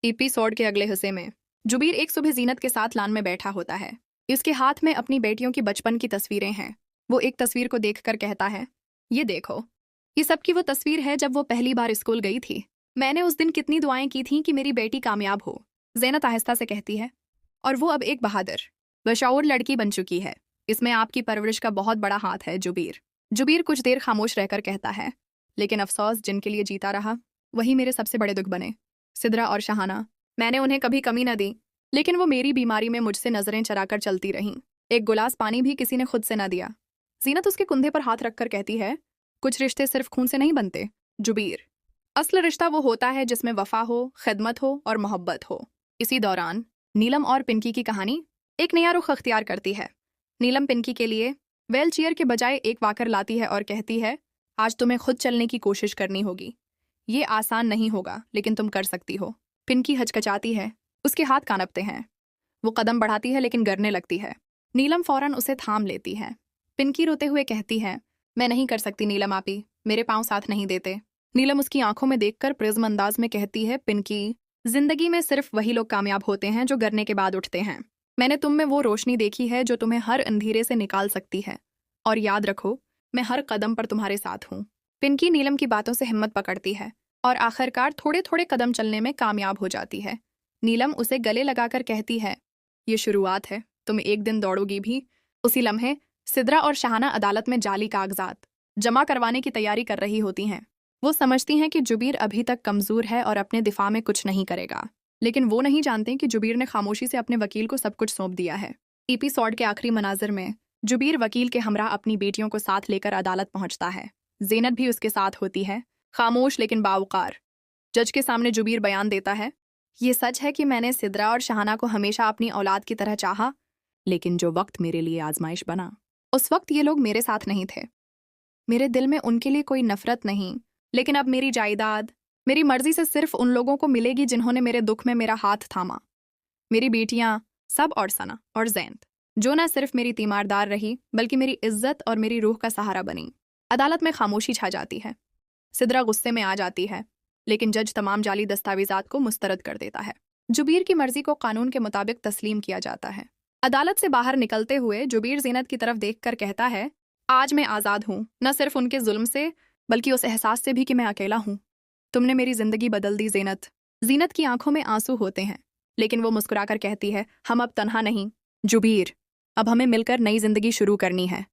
Episode के अगले हिस्से में जुबीर एक सुबह जीनत के साथ लान में बैठा होता है। इसके हाथ में अपनी बेटियों की बचपन की तस्वीरें हैं। वो एक तस्वीर को देखकर कहता है, ये देखो, ये सबकी वो तस्वीर है जब वो पहली बार स्कूल गई थी। मैंने उस दिन कितनी दुआएं की थीं कि मेरी बेटी कामयाब हो। ज़ैनत आहिस्ता से कहती है, और वो अब एक बहादुर बशऊर लड़की बन चुकी है। इसमें आपकी परवरिश का बहुत बड़ा हाथ है जुबीर। जुबीर कुछ देर खामोश रहकर कहता है, लेकिन अफसोस, जिनके लिए जीता रहा वही मेरे सबसे बड़े दुख बने। सिद्रा और शहाना, मैंने उन्हें कभी कमी न दी, लेकिन वो मेरी बीमारी में मुझसे नजरें चराकर चलती रहीं। एक गिलास पानी भी किसी ने खुद से न दिया। जीनत उसके कंधे पर हाथ रखकर कहती है, कुछ रिश्ते सिर्फ खून से नहीं बनते जुबीर। असल रिश्ता वो होता है जिसमें वफा हो, खिदमत हो और मोहब्बत हो। इसी दौरान नीलम और पिंकी की कहानी एक नया रुख अख्तियार करती है। नीलम पिंकी के लिए व्हील चेयर के बजाय एक वाकर लाती है और कहती है, आज तुम्हें खुद चलने की कोशिश करनी होगी। ये आसान नहीं होगा, लेकिन तुम कर सकती हो। पिंकी हचकचाती है, उसके हाथ कांपते हैं। वो कदम बढ़ाती है लेकिन गिरने लगती है। नीलम फौरन उसे थाम लेती है। पिंकी रोते हुए कहती है, मैं नहीं कर सकती नीलम आपी, मेरे पांव साथ नहीं देते। नीलम उसकी आंखों में देखकर प्रिज्म अंदाज में कहती है, पिंकी, जिंदगी में सिर्फ वही लोग कामयाब होते हैं जो गिरने के बाद उठते हैं। मैंने तुम में वो रोशनी देखी है जो तुम्हें हर अंधेरे से निकाल सकती है। और याद रखो, मैं हर कदम पर तुम्हारे साथ हूँ। पिंकी नीलम की बातों से हिम्मत पकड़ती है और आखिरकार थोड़े थोड़े कदम चलने में कामयाब हो जाती है। नीलम उसे गले लगाकर कहती है, ये शुरुआत है, तुम एक दिन दौड़ोगी भी। उसी लम्हे सिद्रा और शहाना अदालत में जाली कागजात जमा करवाने की तैयारी कर रही होती हैं। वो समझती हैं कि जुबीर अभी तक कमजोर है और अपने दिफा में कुछ नहीं करेगा, लेकिन वो नहीं जानते कि जुबीर ने खामोशी से अपने वकील को सब कुछ सौंप दिया है। एपिसोड के आखिरी मनाजिर में जुबीर वकील के हमरा अपनी बेटियों को साथ लेकर अदालत पहुंचता है। ज़ैनत भी उसके साथ होती है, खामोश लेकिन बावकार। जज के सामने जुबीर बयान देता है, ये सच है कि मैंने सिद्रा और शहाना को हमेशा अपनी औलाद की तरह चाहा, लेकिन जो वक्त मेरे लिए आजमाइश बना, उस वक्त ये लोग मेरे साथ नहीं थे। मेरे दिल में उनके लिए कोई नफरत नहीं, लेकिन अब मेरी जायदाद मेरी मर्जी से सिर्फ उन लोगों को मिलेगी जिन्होंने मेरे दुख में मेरा हाथ थामा। मेरी बेटियां सब और सना और ज़ैनत, जो न सिर्फ मेरी तीमारदार रही बल्कि मेरी इज्जत और मेरी रूह का सहारा बनी। अदालत में खामोशी छा जाती है। सिद्रा गुस्से में आ जाती है, लेकिन जज तमाम जाली दस्तावेजात को मुस्तरद कर देता है। जुबीर की मर्जी को कानून के मुताबिक तस्लीम किया जाता है। अदालत से बाहर निकलते हुए जुबीर ज़ैनत की तरफ देखकर कहता है, आज मैं आज़ाद हूँ, न सिर्फ उनके जुल्म से बल्कि उस एहसास से भी कि मैं अकेला हूँ। तुमने मेरी जिंदगी बदल दी ज़ैनत। ज़ैनत की आंखों में आंसू होते हैं, लेकिन वो मुस्कुराकर कहती है, हम अब तन्हा नहीं जुबीर, अब हमें मिलकर नई जिंदगी शुरू करनी है।